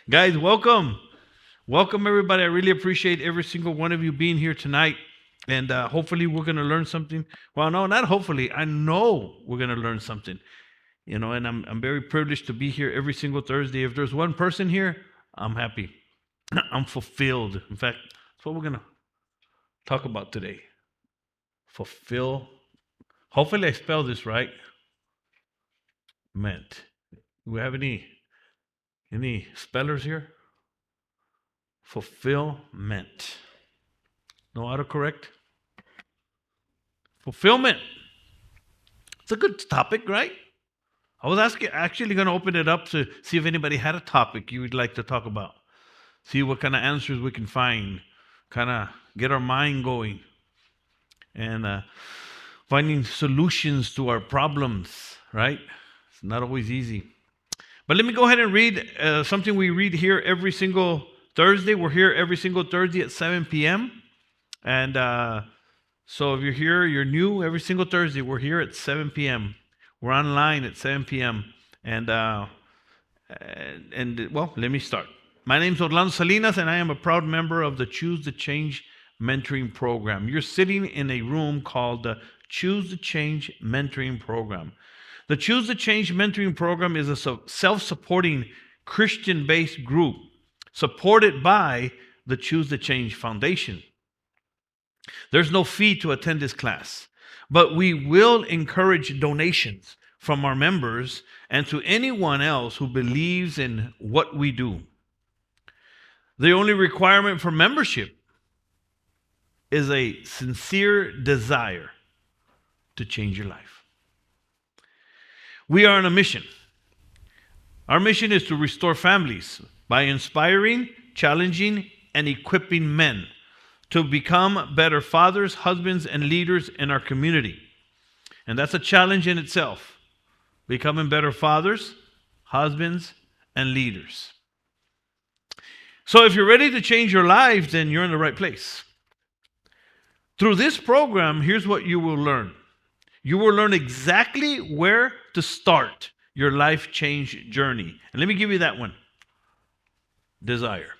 Guys, welcome. Welcome, everybody. I really appreciate every single one of you being here tonight. And hopefully, we're going to learn something. Well, no, not hopefully. I know we're going to learn something. And I'm very privileged to be here every single Thursday. If there's one person here, I'm happy. I'm fulfilled. In fact, that's what we're going to talk about today. Fulfill. Hopefully, I spelled this right. Meant. Do we have any spellers here? Fulfillment. No autocorrect? Fulfillment. It's a good topic, right? I was actually going to open it up to see if anybody had a topic you would like to talk about. See what kind of answers we can find. Kind of get our mind going. And finding solutions to our problems, right? It's not always easy. But let me go ahead and read something we read here every single Thursday. We're here every single Thursday at 7 p.m. And so if you're here, you're new every single Thursday. We're here at 7 p.m. We're online at 7 p.m. And well, let me start. My name is Orlando Salinas, and I am a proud member of the Choose to Change mentoring program. You're sitting in a room called the Choose to Change mentoring program. The Choose to Change mentoring program is a self-supporting Christian-based group supported by the Choose to Change Foundation. There's no fee to attend this class, but we will encourage donations from our members and to anyone else who believes in what we do. The only requirement for membership is a sincere desire to change your life. We are on a mission. Our mission is to restore families by inspiring, challenging, and equipping men to become better fathers, husbands, and leaders in our community. And that's a challenge in itself. Becoming better fathers, husbands, and leaders. So if you're ready to change your life, then you're in the right place. Through this program, here's what you will learn. You will learn exactly where to start your life change journey. And let me give you that one. Desire.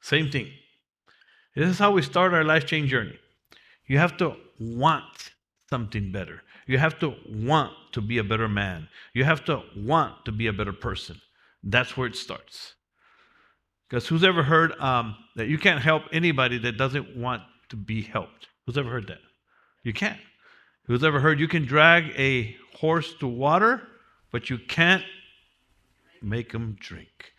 Same thing. This is how we start our life change journey. You have to want something better. You have to want to be a better man. You have to want to be a better person. That's where it starts. Because who's ever heard that you can't help anybody that doesn't want to be helped? Who's ever heard that? You can't. Who's ever heard you can drag a horse to water, but you can't make him drink?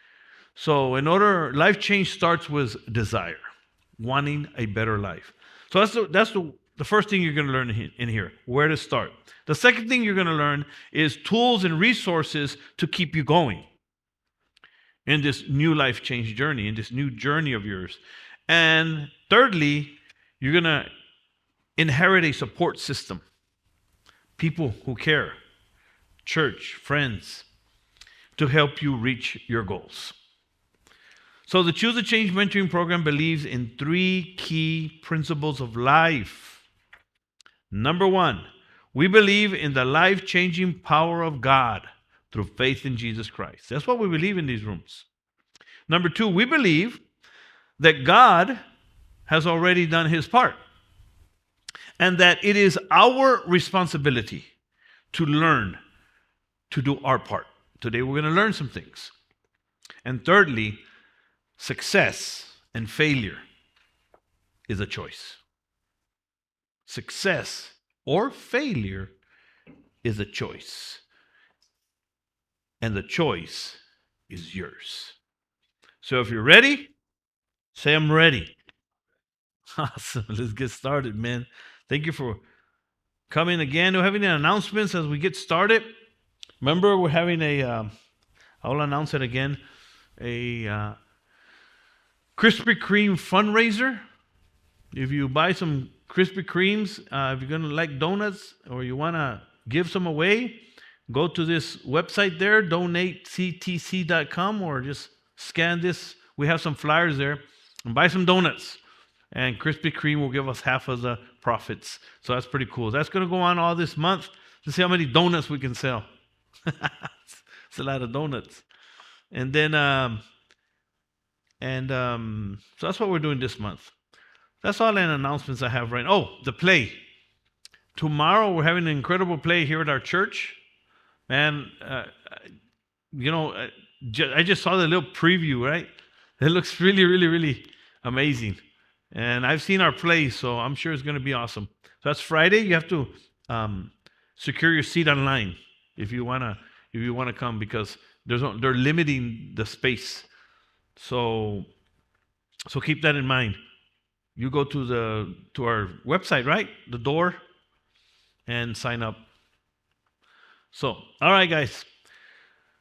So life change starts with desire, wanting a better life. So that's the first thing you're going to learn in here, where to start. The second thing you're going to learn is tools and resources to keep you going in this new life change journey, in this new journey of yours. And thirdly, you're going to inherit a support system. People who care, church, friends, to help you reach your goals. So the Choose to Change mentoring program believes in 3 key principles of life. Number 1, we believe in the life-changing power of God through faith in Jesus Christ. That's what we believe in these rooms. Number 2, we believe that God has already done his part, and that it is our responsibility to learn to do our part. Today we're going to learn some things. And thirdly, success and failure is a choice. Success or failure is a choice. And the choice is yours. So if you're ready, say I'm ready. Awesome. Let's get started, man. Thank you for coming again. We're having announcements as we get started. Remember, we're having I will announce it again, a Krispy Kreme fundraiser. If you buy some Krispy Kremes, if you're going to like donuts or you want to give some away, go to this website there, donatectc.com, or just scan this. We have some flyers there, and buy some donuts. And Krispy Kreme will give us half of the profits. So that's pretty cool. That's going to go on all this month to see how many donuts we can sell. It's a lot of donuts. And then, so that's what we're doing this month. That's all the announcements I have right now. Oh, the play. Tomorrow we're having an incredible play here at our church. Man, you know, I just saw the little preview, right? It looks really, really, really amazing. And I've seen our play, so I'm sure it's going to be awesome. So that's Friday. You have to secure your seat online if you wanna come, because they're limiting the space. So keep that in mind. You go to our website, right? The door, and sign up. So, all right, guys.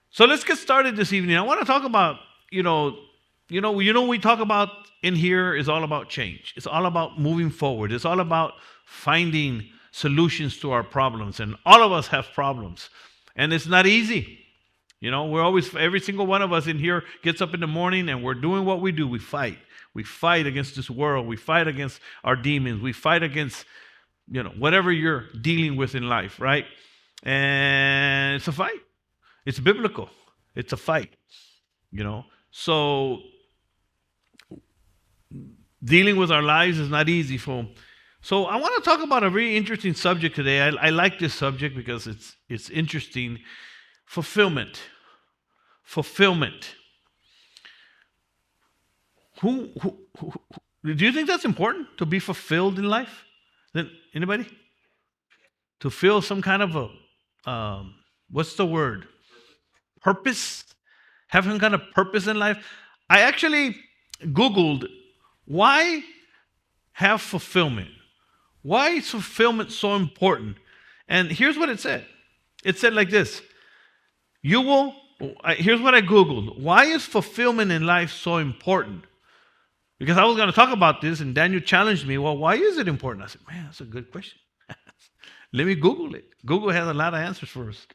So let's get started this evening. I want to talk about, we talk about in here is all about change. It's all about moving forward. It's all about finding solutions to our problems. And all of us have problems. And it's not easy. Every single one of us in here gets up in the morning and we're doing what we do. We fight. We fight against this world. We fight against our demons. We fight against, whatever you're dealing with in life, right? And it's a fight. It's biblical. It's a fight, So dealing with our lives is not easy. So I want to talk about a very interesting subject today. I like this subject because it's interesting. Fulfillment. Who do you think that's important, to be fulfilled in life? Anybody? To feel some kind of a what's the word? Purpose? Have some kind of purpose in life? I actually Googled, why have fulfillment? Why is fulfillment so important? And here's what it said. It said like this. Here's what I Googled. Why is fulfillment in life so important? Because I was going to talk about this, and Daniel challenged me, well, why is it important? I said, man, that's a good question. Let me Google it. Google has a lot of answers for us.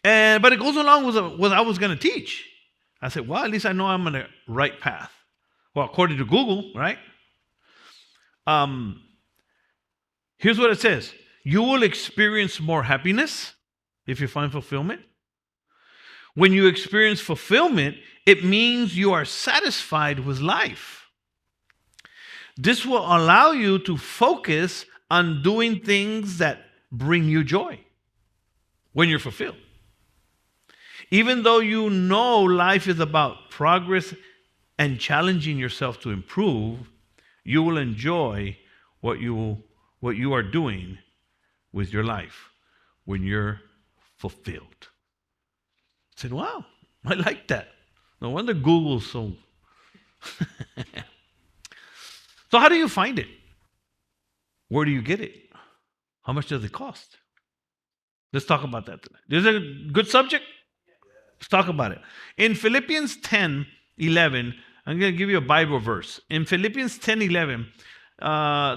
But it goes along with what I was going to teach. I said, well, at least I know I'm on the right path. Well, according to Google, right? Here's what it says. You will experience more happiness if you find fulfillment. When you experience fulfillment, it means you are satisfied with life. This will allow you to focus on doing things that bring you joy when you're fulfilled. Even though you know life is about progress and challenging yourself to improve, you will enjoy what you are doing with your life when you're fulfilled. I said, wow, I like that. No wonder Google's so. So how do you find it? Where do you get it? How much does it cost? Let's talk about that tonight. Is it a good subject? Let's talk about it. In Philippians 10:11, I'm going to give you a Bible verse. In Philippians 10:11,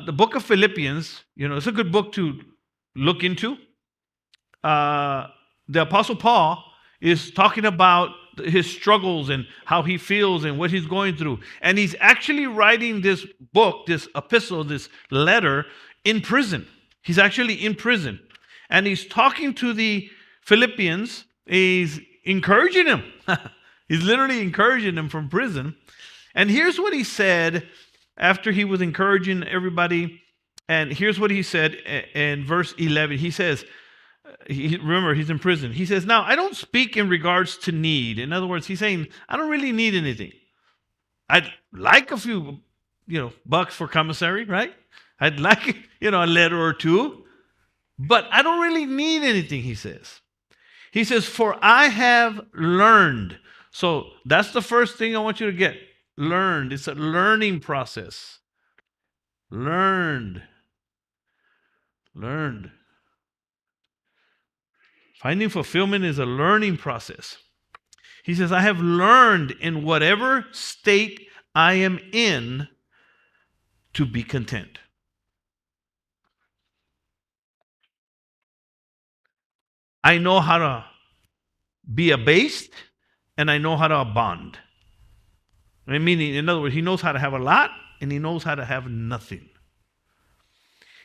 the book of Philippians, it's a good book to look into. The Apostle Paul is talking about his struggles and how he feels and what he's going through. And he's actually writing this book, this epistle, this letter in prison. He's actually in prison. And he's talking to the Philippians. He's encouraging them. He's literally encouraging them from prison. And here's what he said after he was encouraging everybody. And here's what he said in verse 11. He says, remember, he's in prison. He says, now, I don't speak in regards to need. In other words, he's saying, I don't really need anything. I'd like a few, bucks for commissary, right? I'd like, a letter or two. But I don't really need anything, he says. He says, for I have learned. So that's the first thing I want you to get. Learned. It's a learning process. Learned. Finding fulfillment is a learning process. He says, I have learned in whatever state I am in to be content. I know how to be abased and I know how to abound. Meaning, in other words, he knows how to have a lot and he knows how to have nothing.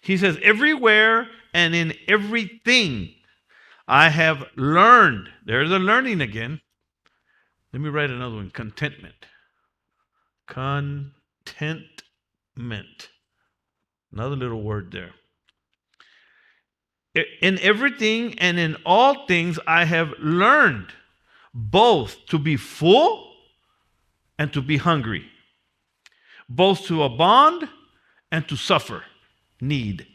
He says, everywhere and in everything I have learned. There's a learning again. Let me write another one. Contentment. Contentment. Another little word there. In everything and in all things, I have learned both to be full and to be hungry, both to abound and to suffer need.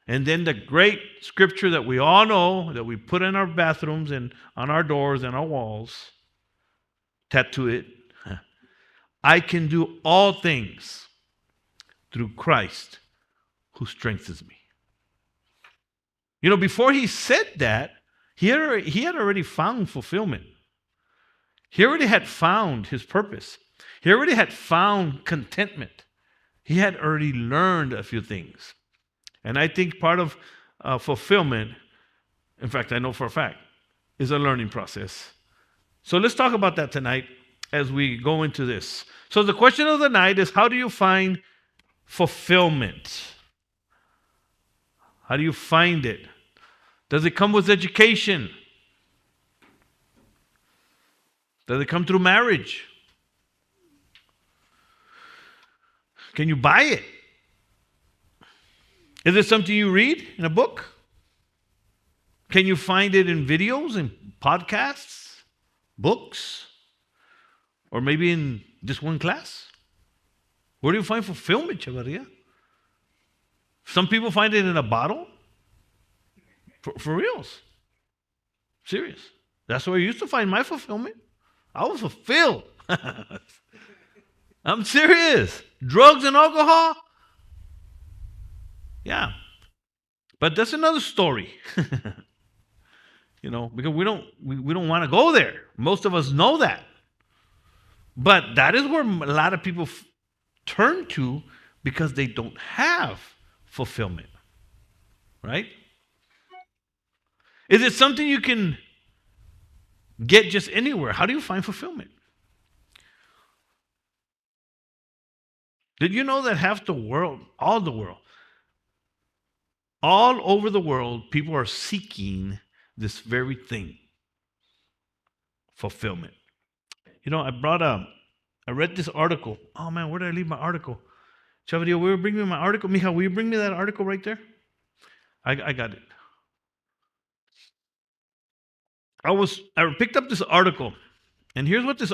And then the great scripture that we all know, that we put in our bathrooms and on our doors and our walls, tattoo it. I can do all things through Christ who strengthens me. You know, before he said that, he had already found fulfillment. He already had found his purpose. He already had found contentment. He had already learned a few things. And I think part of fulfillment, in fact, I know for a fact, is a learning process. So let's talk about that tonight as we go into this. So the question of the night is, how do you find fulfillment? How do you find it? Does it come with education? Does it come through marriage? Can you buy it? Is it something you read in a book? Can you find it in videos and podcasts, books, or maybe in just one class? Where do you find fulfillment, Chavaria? Some people find it in a bottle. For reals. Serious. That's where I used to find my fulfillment. I was fulfilled. I'm serious. Drugs and alcohol? Yeah. But that's another story. You know, because we don't want to go there. Most of us know that. But that is where a lot of people turn to because they don't have fulfillment. Right? Is it something you can get just anywhere? How do you find fulfillment? Did you know that half the world, all over the world, people are seeking this very thing, fulfillment? You know, I read this article. Oh man, where did I leave my article? Chavadio, will you bring me my article? Mija, will you bring me that article right there? I got it. I picked up this article, and here's what it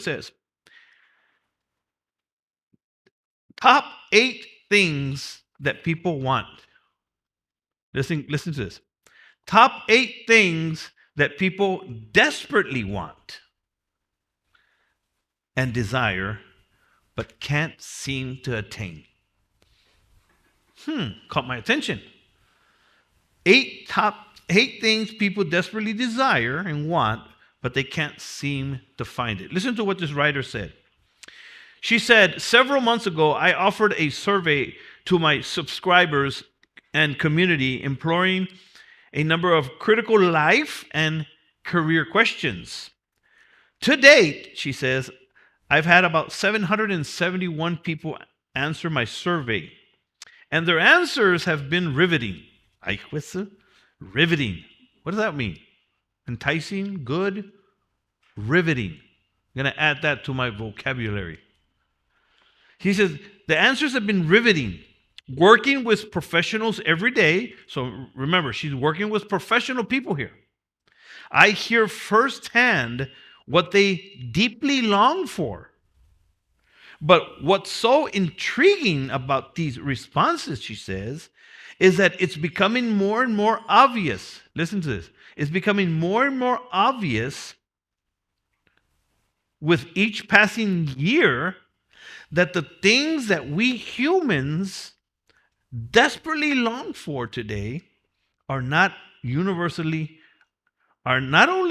says. Top 8 things that people want. Listen to this. Top 8 things that people desperately want and desire, but can't seem to attain. Caught my attention. 8 things people desperately desire and want, but they can't seem to find it. Listen to what this writer said. She said, several months ago, I offered a survey to my subscribers and community, imploring a number of critical life and career questions. To date, she says, I've had about 771 people answer my survey, and their answers have been riveting. Riveting. What does that mean? Enticing, good, riveting. I'm going to add that to my vocabulary. He says, the answers have been riveting. Working with professionals every day. So remember, she's working with professional people here. I hear firsthand what they deeply long for. But what's so intriguing about these responses, she says, is that it's becoming more and more obvious. Listen to this. It's becoming more and more obvious with each passing year that the things that we humans desperately long for today are not only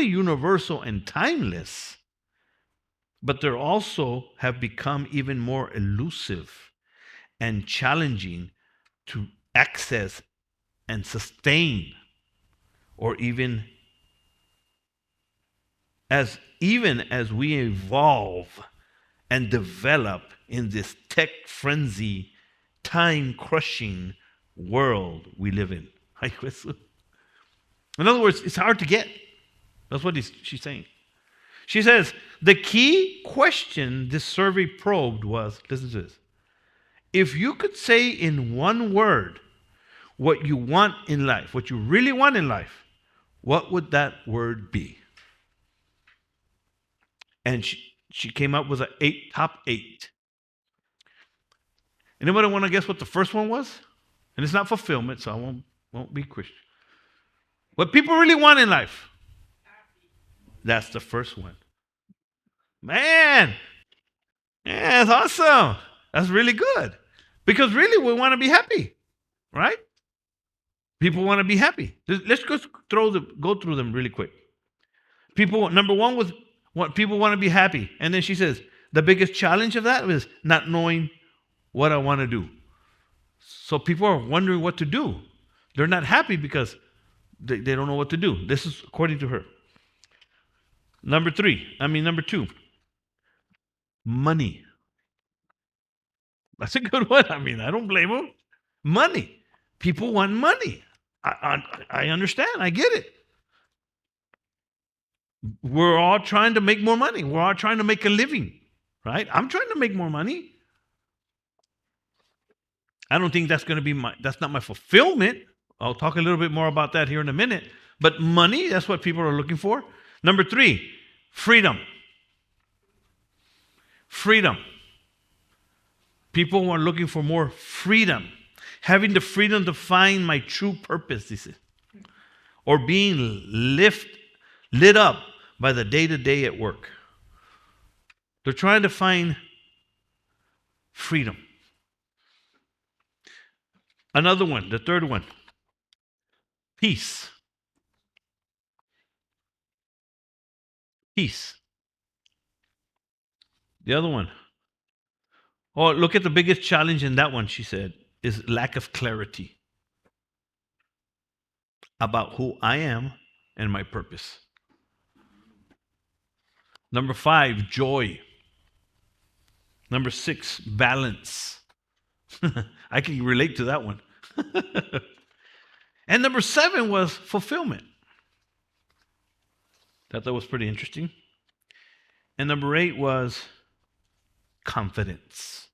universal and timeless, but they also have become even more elusive and challenging to access and sustain, or even as we evolve and develop in this tech frenzy, time-crushing world we live in. In other words, it's hard to get. That's what she's saying. She says, the key question this survey probed was, listen to this, if you could say in one word what you want in life, what you really want in life, what would that word be? And she came up with top eight. Anybody want to guess what the first one was? And it's not fulfillment, so I won't be Christian. What people really want in life. That's the first one. Man, yeah, that's awesome. That's really good. Because really we want to be happy, right? People want to be happy. Let's go through them really quick. People, number one was what people want to be happy. And then she says, the biggest challenge of that is not knowing what I want to do. So people are wondering what to do. They're not happy because they don't know what to do. This is according to her. Number two, money. That's a good one. I don't blame them. Money. People want money. I understand. I get it. We're all trying to make more money. We're all trying to make a living, right? I'm trying to make more money. I don't think that's going to be that's not my fulfillment. I'll talk a little bit more about that here in a minute. But money, that's what people are looking for. Number three, freedom. Freedom. People are looking for more freedom. Having the freedom to find my true purpose, this is. Or being lit up by the day-to-day at work. They're trying to find freedom. Another one, the third one, peace. Peace. The other one. Oh, look at the biggest challenge in that one, she said, is lack of clarity about who I am and my purpose. Number 5, joy. Number 6, balance. I can relate to that one. And number 7 was fulfillment. Thought that was pretty interesting. And number 8 was confidence.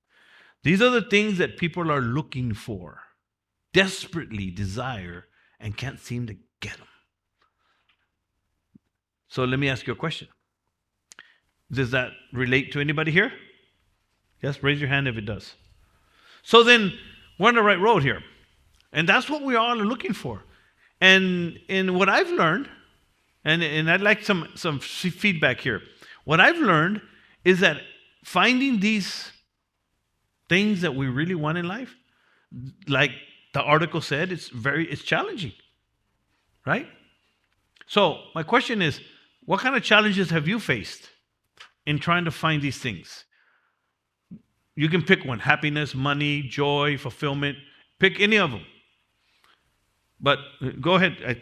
These are the things that people are looking for, desperately desire, and can't seem to get them. So let me ask you a question. Does that relate to anybody here? Yes, raise your hand if it does. So then we're on the right road here. And that's what we all are looking for. And what I've learned, and I'd like some feedback here. What I've learned is that finding these things that we really want in life, like the article said, it's challenging, right? So my question is, what kind of challenges have you faced in trying to find these things? You can pick one: happiness, money, joy, fulfillment. Pick any of them. But go ahead.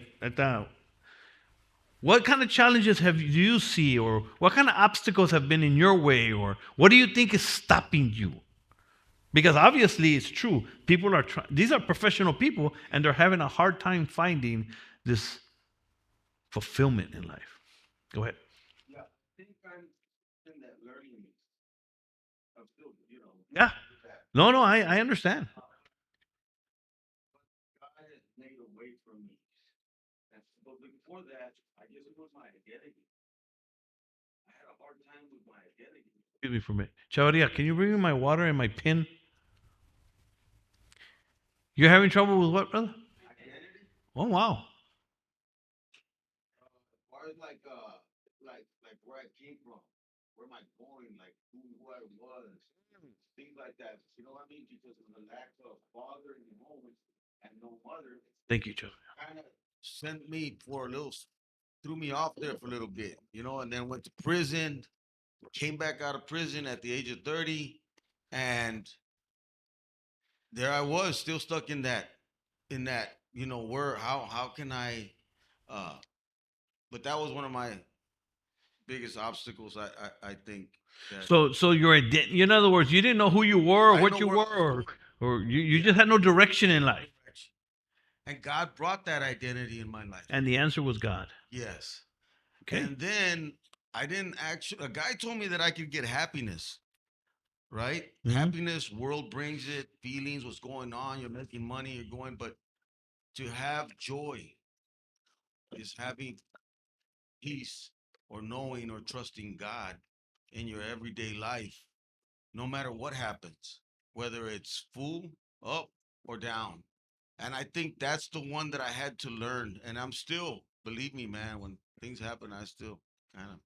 What kind of challenges do you see, or what kind of obstacles have been in your way, or what do you think is stopping you? Because obviously it's true. People are these are professional people, and they're having a hard time finding this fulfillment in life. Go ahead. Yeah, I think I'm in that learning. I'm still, Yeah. No, I understand. God has made a way for me. But before that, I guess it was my identity. I had a hard time with my identity. Excuse me for a minute. Chavaria, can you bring me my water and my pen? You're having trouble with what, brother? Identity? Oh, wow. As far as like where I came from, where am I going, like who I was, things like that. You know what I mean? Because of the lack of father in the home and no mother, Thank you, Chavaria. kind of sent me for a little, threw me off there for a little bit, and then went to prison, came back out of prison at the age of 30, and there I was still stuck in that, where, how can I, but that was one of my biggest obstacles, I think. So in other words, you didn't know who you were, or what you were, or you just had no direction in life. And God brought that identity in my life. And the answer was God. Yes. Okay. And then I didn't actually. A guy told me that I could get happiness, right? Hmm. Happiness, world brings it. Feelings, what's going on? You're making money. You're going, but to have joy is having peace or knowing or trusting God in your everyday life, no matter what happens, whether it's full, up, or down. And I think that's the one that I had to learn. And I'm still, believe me, man, when things happen, I still kind of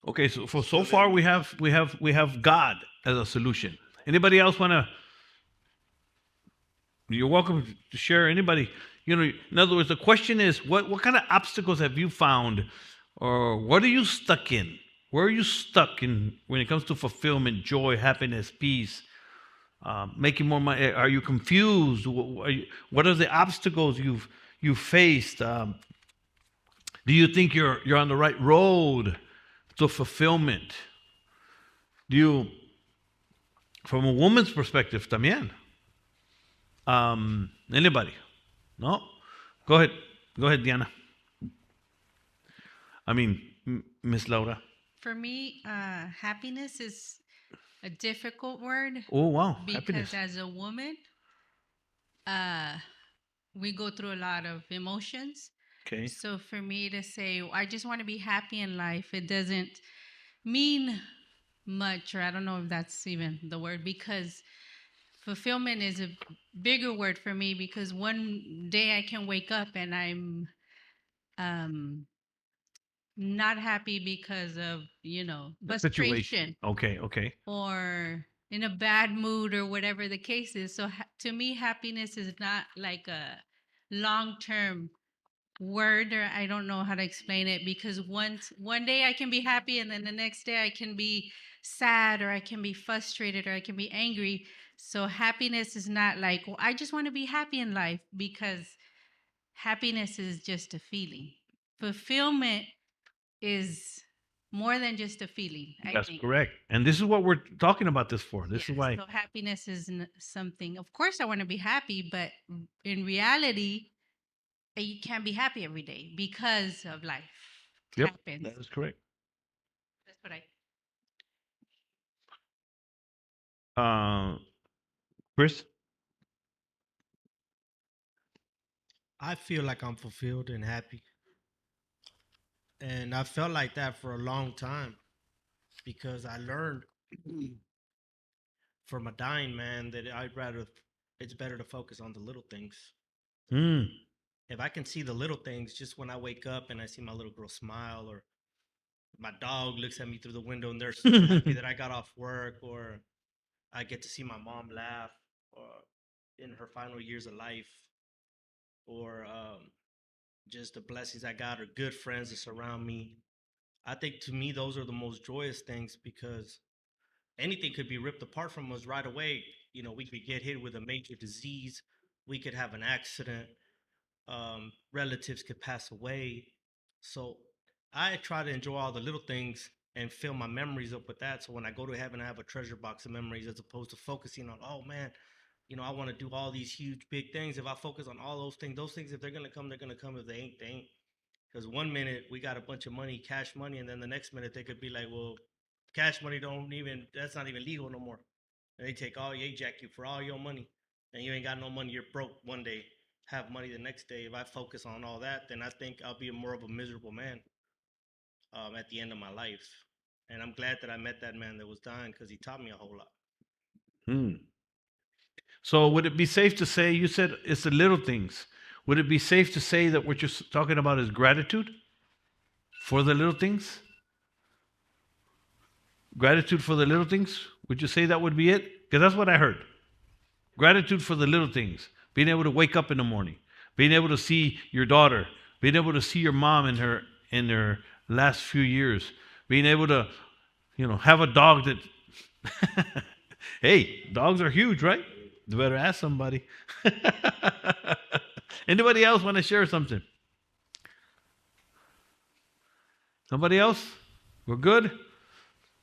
Okay, so for so still far in we me. have we have God as a solution. Anybody else want to? You're welcome to share. Anybody, in other words, the question is, what kind of obstacles have you found, or what are you stuck in? Where are you stuck in when it comes to fulfillment, joy, happiness, peace, making more money? Are you confused? What are the obstacles you've faced? Do you think you're on the right road to fulfillment? Do you, from a woman's perspective, también? Anybody? No? Go ahead. Go ahead, Diana. I mean, Miss Laura. For me, happiness is a difficult word Oh, wow. because Happiness. as a woman, uh, we go through a lot of emotions. Okay. So for me to say, I just want to be happy in life, it doesn't mean much, or I don't know if that's even the word, because fulfillment is a bigger word for me because one day I can wake up and I'm um, not happy because of, The situation. frustration Okay, okay. or in a bad mood or whatever the case is. So to me, happiness is not like a long term word, or I don't know how to explain it, because one day I can be happy and then the next day I can be sad or I can be frustrated or I can be angry. So happiness is not like, well, I just want to be happy in life, because happiness is just a feeling. Fulfillment is more than just a feeling, I That's think. correct. And this is what we're talking about this for. This is Yes. why. So happiness is something. Of course, I want to be happy, but in reality, you can't be happy every day because of life. It Yep, happens. that is correct. That's what I. Uh, Chris? I feel like I'm fulfilled and happy. And I felt like that for a long time because I learned from a dying man that it's better to focus on the little things. Hmm. If I can see the little things, just when I wake up and I see my little girl smile, or my dog looks at me through the window and they're so happy that I got off work, or I get to see my mom laugh, or in her final years of life, or just the blessings I got, or good friends that surround me. I think to me, those are the most joyous things because anything could be ripped apart from us right away. We could get hit with a major disease, we could have an accident, relatives could pass away. So I try to enjoy all the little things and fill my memories up with that. So when I go to heaven, I have a treasure box of memories as opposed to focusing on, oh man, I want to do all these huge big things. If I focus on all those things, if they're gonna come, they're gonna come. If they ain't, they ain't. Because one minute we got a bunch of money, cash money, and then the next minute they could be like, well, cash money don't even, that's not even legal no more. And they take all, they jack you for all your money, and you ain't got no money. You're broke one day, have money the next day. If I focus on all that, then I think I'll be more of a miserable man at the end of my life. And I'm glad that I met that man that was dying because he taught me a whole lot. Hmm. So would it be safe to say, you said it's the little things. Would it be safe to say that what you're talking about is gratitude for the little things? Gratitude for the little things? Would you say that would be it? Because that's what I heard. Gratitude for the little things. Being able to wake up in the morning, being able to see your daughter, being able to see your mom in her last few years, being able to, have a dog that hey, dogs are huge, right? You better ask somebody. Anybody else want to share something? Nobody else? We're good?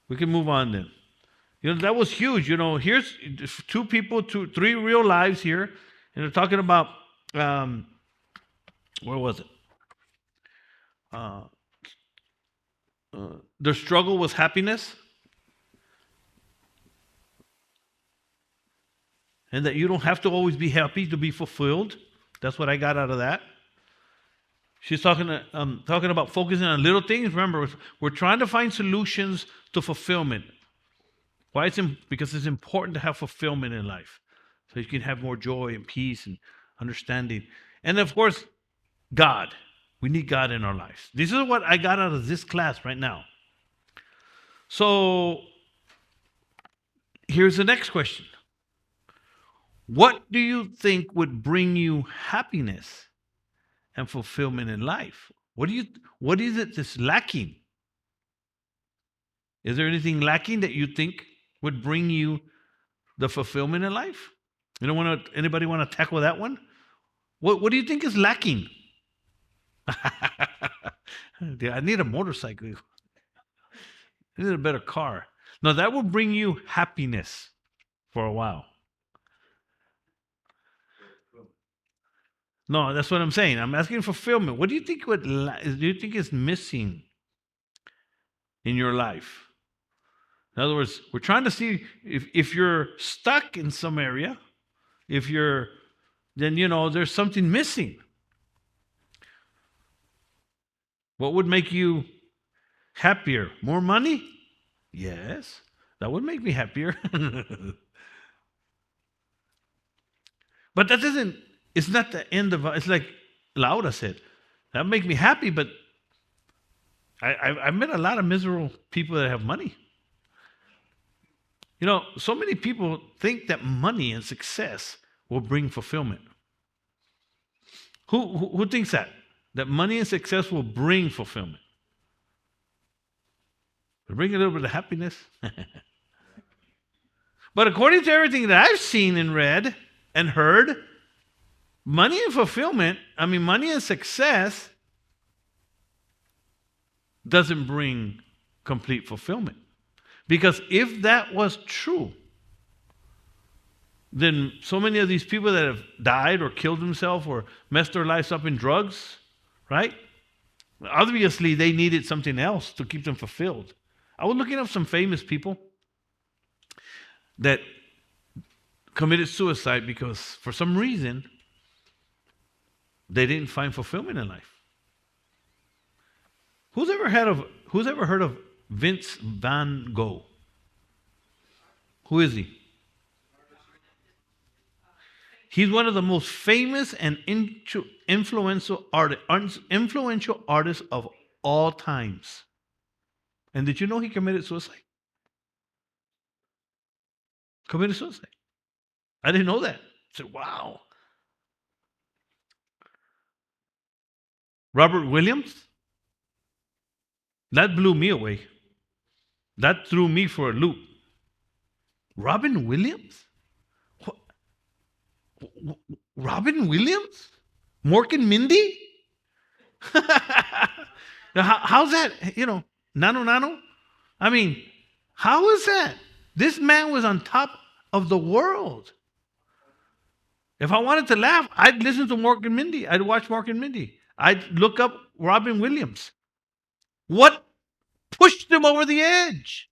We can move on then. That was huge. Here's two people, three real lives here, and they're talking about um, where was it? Uh, their struggle was happiness, and that you don't have to always be happy to be fulfilled. That's what I got out of that. She's talking about focusing on little things. Remember, we're trying to find solutions to fulfillment. Why? Because it's important to have fulfillment in life, so you can have more joy and peace and understanding. And of course, God. We need God in our lives. This is what I got out of this class right now. So here's the next question. What do you think would bring you happiness and fulfillment in life? What is it that's lacking? Is there anything lacking that you think would bring you the fulfillment in life? Anybody want to tackle that one? What do you think is lacking? I need a motorcycle. I need a better car. No, that will bring you happiness for a while. No, that's what I'm saying. I'm asking fulfillment. What do you think is missing in your life? In other words, we're trying to see if you're stuck in some area, then there's something missing. What would make you happier? More money? Yes, that would make me happier. But it's not the end of it's like Laura said. That would make me happy, but I've met a lot of miserable people that have money. So many people think that money and success will bring fulfillment. Who thinks that? That money and success will bring fulfillment. It'll bring a little bit of happiness. But according to everything that I've seen and read and heard, money and success doesn't bring complete fulfillment. Because if that was true, then so many of these people that have died or killed themselves or messed their lives up in drugs, right? Obviously, they needed something else to keep them fulfilled. I was looking up some famous people that committed suicide because for some reason they didn't find fulfillment in life. Who's ever heard of Vince Van Gogh? Who is he? He's one of the most famous and influential artists of all times. And did you know he committed suicide? Committed suicide. I didn't know that. I said, wow. Robert Williams? That blew me away. That threw me for a loop. Robin Williams? Robin Williams? Mork and Mindy? How's that? Nano? I mean, how is that? This man was on top of the world. If I wanted to laugh, I'd listen to Mork and Mindy. I'd watch Mork and Mindy. I'd look up Robin Williams. What pushed him over the edge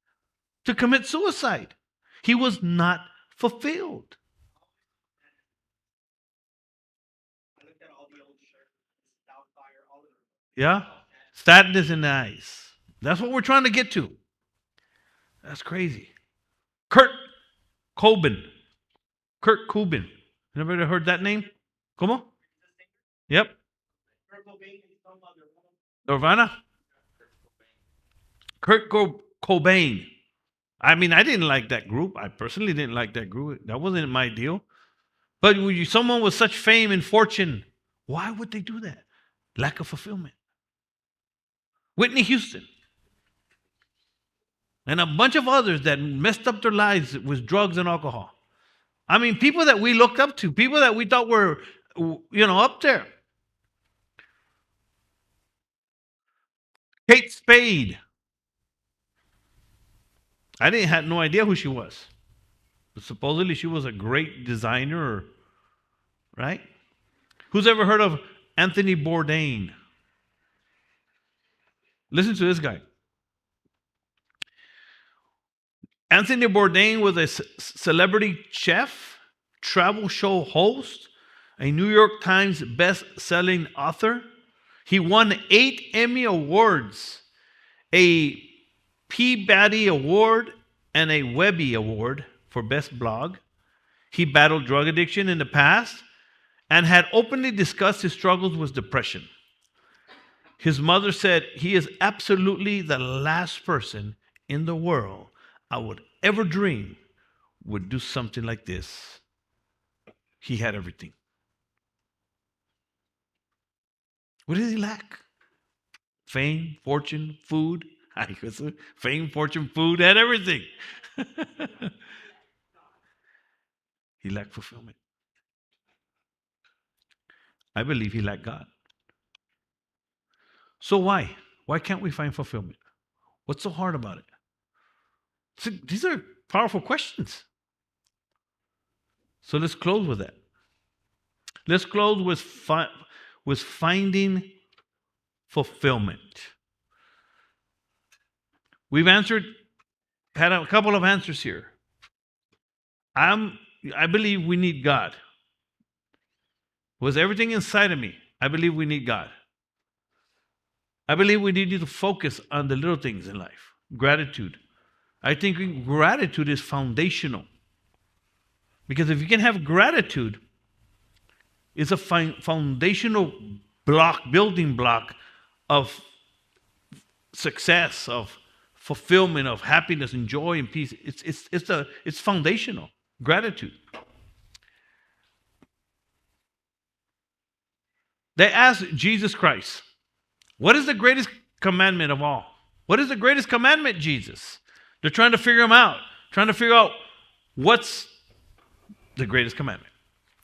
to commit suicide? He was not fulfilled. Yeah? Sadness in the eyes. That's what we're trying to get to. That's crazy. Kurt Cobain. Anybody heard that name? ¿Cómo? Yep. Nirvana? Kurt Cobain. I mean, I didn't like that group. I personally didn't like that group. That wasn't my deal. But when someone with such fame and fortune, why would they do that? Lack of fulfillment. Whitney Houston. And a bunch of others that messed up their lives with drugs and alcohol. I mean, people that we looked up to, people that we thought were, up there. Kate Spade. I had no idea who she was. But supposedly she was a great designer, right? Who's ever heard of Anthony Bourdain? Listen to this guy. Anthony Bourdain was a celebrity chef, travel show host, a New York Times best-selling author. He won 8 Emmy Awards, a Peabody Award, and a Webby Award for Best Blog. He battled drug addiction in the past and had openly discussed his struggles with depression. His mother said, "He is absolutely the last person in the world I would ever dream would do something like this." He had everything. What does he lack? Fame, fortune, food. Fame, fortune, food, and everything. He lacked fulfillment. I believe he lacked God. So why? Why can't we find fulfillment? What's so hard about it? So these are powerful questions. So let's close with that. Let's close with finding fulfillment. We've had a couple of answers here. I believe we need God. With everything inside of me, I believe we need God. I believe we need you to focus on the little things in life. Gratitude. I think gratitude is foundational. Because if you can have gratitude, it's a foundational building block of success, of fulfillment, of happiness and joy and peace. It's foundational. Gratitude. They asked Jesus Christ, "What is the greatest commandment of all?" What is the greatest commandment, Jesus? They're trying to figure out what's the greatest commandment.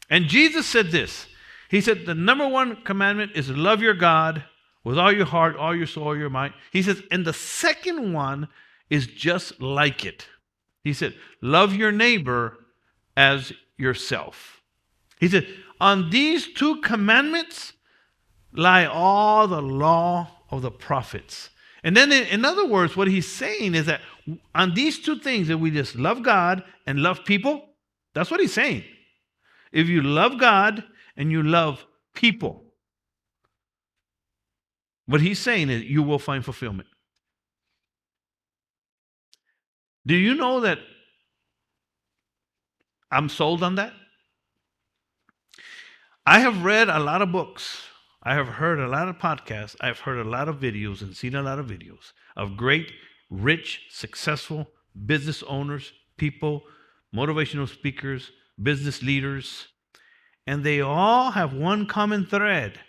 And Jesus said this. He said, the number one commandment is to love your God with all your heart, all your soul, all your mind. He says, and the second one is just like it. He said, love your neighbor as yourself. He said, on these 2 commandments lie all the law of the prophets. And then in other words, what he's saying is that on these 2 things, that we just love God and love people, that's what he's saying. If you love God and you love people, what he's saying is you will find fulfillment. Do you know that I'm sold on that? I have read a lot of books. I have heard a lot of podcasts. I've heard a lot of videos and seen a lot of videos of great, rich, successful business owners, people, motivational speakers, business leaders, and they all have one common thread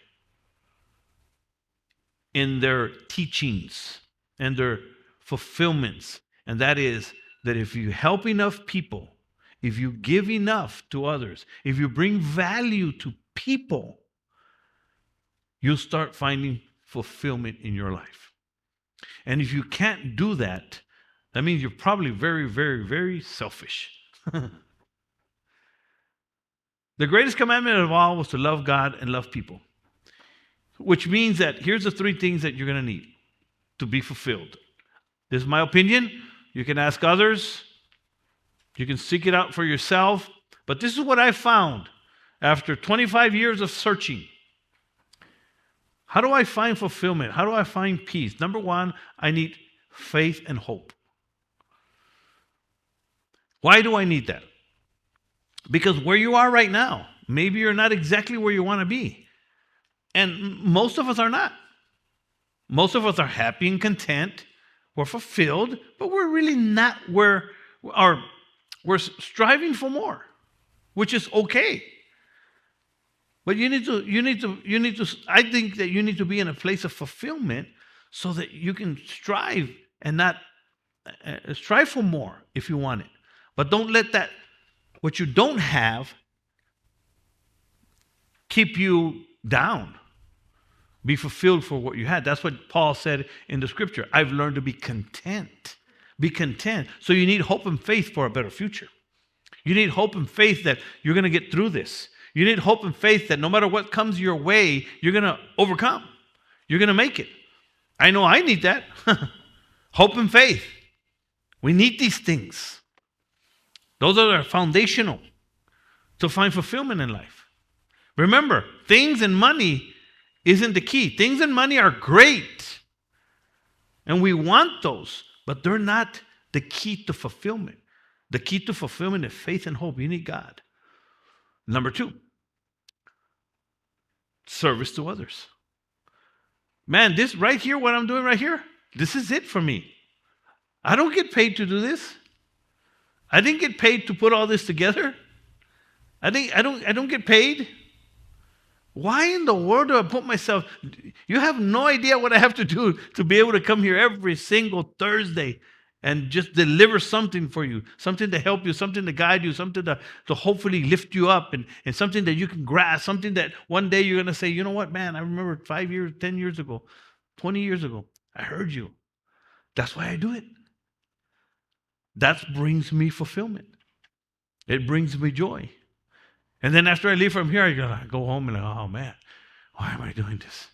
in their teachings and their fulfillments, and that is that if you help enough people, if you give enough to others, if you bring value to people, you'll start finding fulfillment in your life. And if you can't do that, that means you're probably very, very, very selfish. The greatest commandment of all was to love God and love people, which means that here's the 3 things that you're going to need to be fulfilled. This is my opinion. You can ask others. You can seek it out for yourself. But this is what I found after 25 years of searching. How do I find fulfillment? How do I find peace? Number 1, I need faith and hope. Why do I need that? Because where you are right now, maybe you're not exactly where you want to be. And most of us are not. Most of us are happy and content. We're fulfilled, but we're really not where we're striving for more, which is okay. But I think that you need to be in a place of fulfillment so that you can strive and not strive for more if you want it. But don't let that, what you don't have, keep you down. Be fulfilled for what you had. That's what Paul said in the scripture. I've learned to be content. Be content. So you need hope and faith for a better future. You need hope and faith that you're going to get through this. You need hope and faith that no matter what comes your way, you're going to overcome. You're going to make it. I know I need that. Hope and faith. We need these things. Those are foundational to find fulfillment in life. Remember, things and money isn't the key. Things and money are great, and we want those, but they're not the key to fulfillment. The key to fulfillment is faith and hope. You need God. Number two, service to others. Man, this right here, what I'm doing right here, this is it for me. I don't get paid to do this. I didn't get paid to put all this together. I don't get paid. Why in the world do I put myself? You have no idea what I have to do to be able to come here every single Thursday and just deliver something for you, something to help you, something to guide you, something to hopefully lift you up, and something that you can grasp, something that one day you're going to say, you know what, man, I remember 5 years, 10 years ago, 20 years ago, I heard you. That's why I do it. That brings me fulfillment. It brings me joy. And then after I leave from here, I go home and oh man, why am I doing this?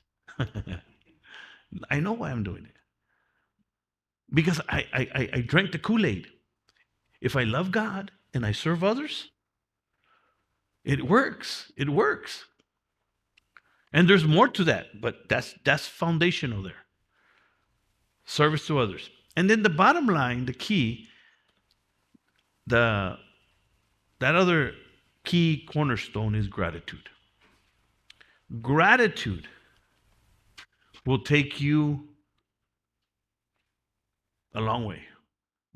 I know why I'm doing it. Because I drank the Kool-Aid. If I love God and I serve others, it works. It works. And there's more to that, but that's foundational there. Service to others. And then the bottom line, the key, that other key cornerstone is gratitude. Gratitude will take you a long way.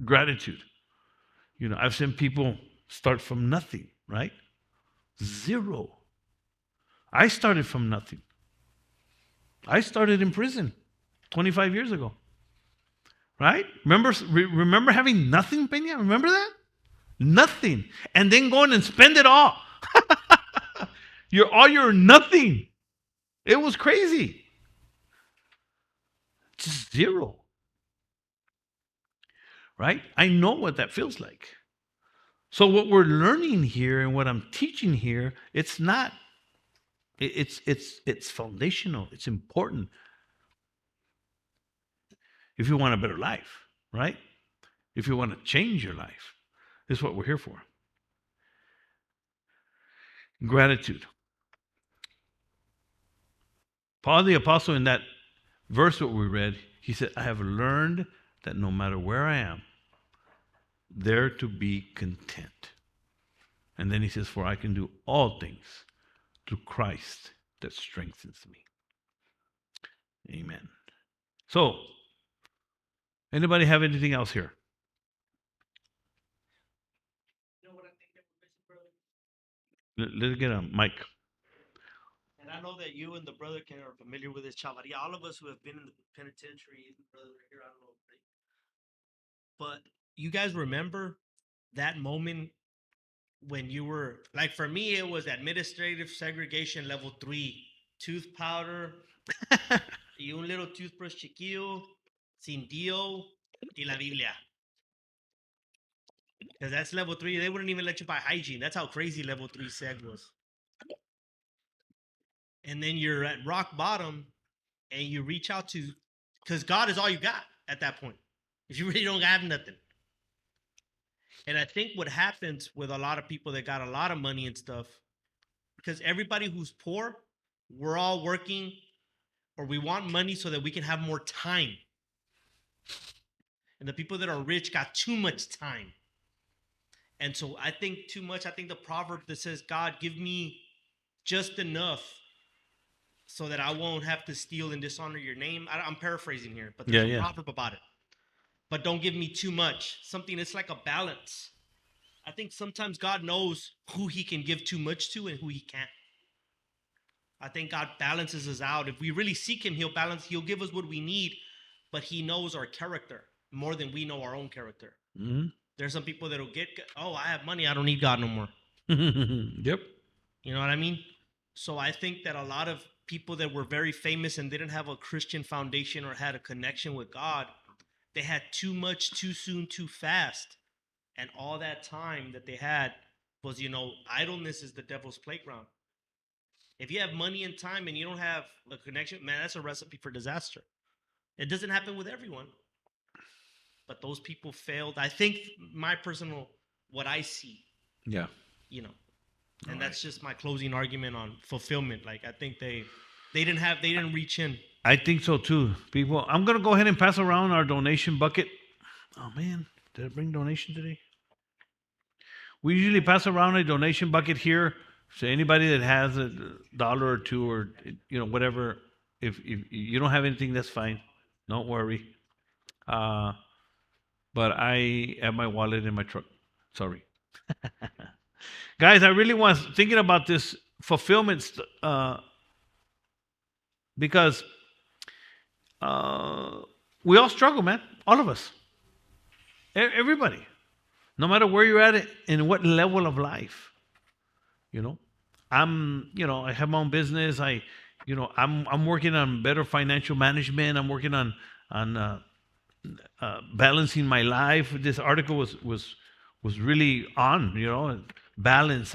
Gratitude. You know, I've seen people start from nothing, right? Zero. I started from nothing. I started in prison 25 years ago. Right? Remember having nothing, Peña? Remember that? Nothing. And then going and spend it all. You're nothing. It was crazy. Just zero. Right? I know what that feels like. So what we're learning here and what I'm teaching here, it's foundational. It's important. If you want a better life, right? If you want to change your life, this is what we're here for. Gratitude. Paul the Apostle, in that verse that we read, he said, I have learned that no matter where I am, there to be content. And then he says, for I can do all things through Christ that strengthens me. Amen. So, anybody have anything else here? You know what I think that we're missing, brother? Let's get a mic. And I know that you and the brother are familiar with this, Chavaria. All of us who have been in the penitentiary, the brother right here, I don't know. But you guys remember that moment when you were, like for me, it was administrative segregation level 3, tooth powder, y un little toothbrush chiquillo, sin Dio, y la Biblia. Because that's level 3. They wouldn't even let you buy hygiene. That's how crazy level 3 seg was. And then you're at rock bottom and you reach out to, because God is all you got at that point. If you really don't have nothing. And I think what happens with a lot of people that got a lot of money and stuff, because everybody who's poor, we're all working or we want money so that we can have more time. And the people that are rich got too much time. And so I think the proverb that says, God, give me just enough so that I won't have to steal and dishonor your name. I'm paraphrasing here, but there's a proverb about it. But don't give me too much. It's like a balance. I think sometimes God knows who he can give too much to and who he can't. I think God balances us out. If we really seek him, he'll give us what we need, but he knows our character more than we know our own character. Mm-hmm. There's some people that'll I have money, I don't need God no more. Yep. You know what I mean? So I think that a lot of people that were very famous and didn't have a Christian foundation or had a connection with God, they had too much, too soon, too fast. And all that time that they had was, idleness is the devil's playground. If you have money and time and you don't have a connection, man, that's a recipe for disaster. It doesn't happen with everyone. but those people failed. I think my personal, what I see, Yeah. you know, and that's just my closing argument on fulfillment. Like, I think they didn't reach in. I think so too. People, I'm gonna go ahead and pass around our donation bucket. Oh man, did I bring donation today? We usually pass around a donation bucket here. So anybody that has a dollar or two or whatever, if you don't have anything, that's fine. Don't worry. Uh, but I have my wallet in my truck. Sorry, guys. I really was thinking about this fulfillment because we all struggle, man. All of us, everybody, no matter where you're at and what level of life. I have my own business. I'm working on better financial management. I'm working on balancing my life. This article was really on, balance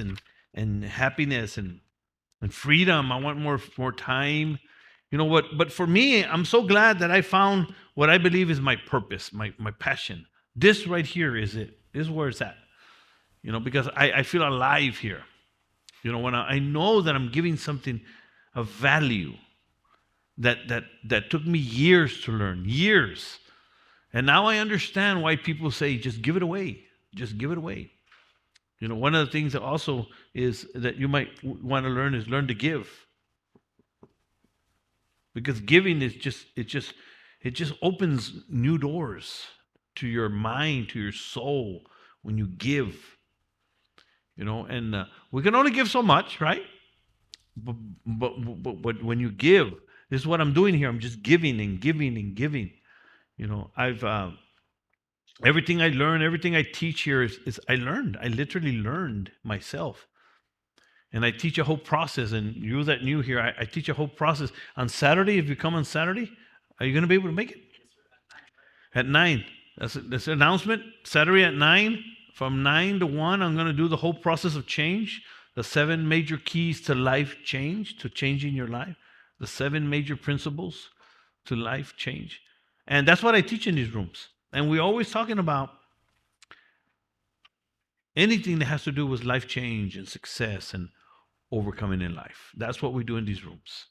and happiness and freedom. I want more time. You know what? But for me, I'm so glad that I found what I believe is my purpose, my passion. This right here is it. This is where it's at. Because I feel alive here. When I know that I'm giving something of value that took me years to learn, years. And now I understand why people say, just give it away. Just give it away. One of the things that also is that you might want to learn is learn to give. Because giving is it just opens new doors to your mind, to your soul when you give. And we can only give so much, right? But when you give, this is what I'm doing here. I'm just giving and giving and giving. I've everything I learn, everything I teach here is I learned. I literally learned myself. And I teach a whole process. And you that new here, I teach a whole process. On Saturday, if you come on Saturday, are you going to be able to make it? At 9. That's an announcement. Saturday at 9. From 9 to 1, I'm going to do the whole process of change. The 7 major keys to life change, to changing your life. The 7 major principles to life change. And that's what I teach in these rooms. And we're always talking about anything that has to do with life change and success and overcoming in life. That's what we do in these rooms.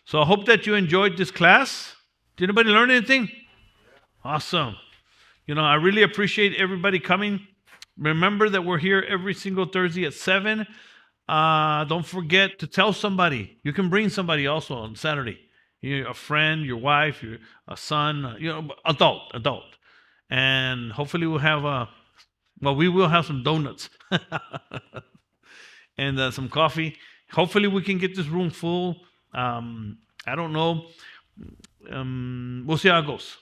So I hope that you enjoyed this class. Did anybody learn anything? Awesome. I really appreciate everybody coming. Remember that we're here every single Thursday at 7. Don't forget to tell somebody. You can bring somebody also on Saturday. A friend, your wife, a son, adult. And hopefully we'll have we will have some donuts and some coffee. Hopefully we can get this room full. I don't know. We'll see how it goes.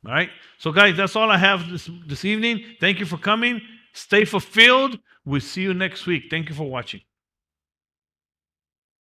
All right. So guys, that's all I have this evening. Thank you for coming. Stay fulfilled. We'll see you next week. Thank you for watching.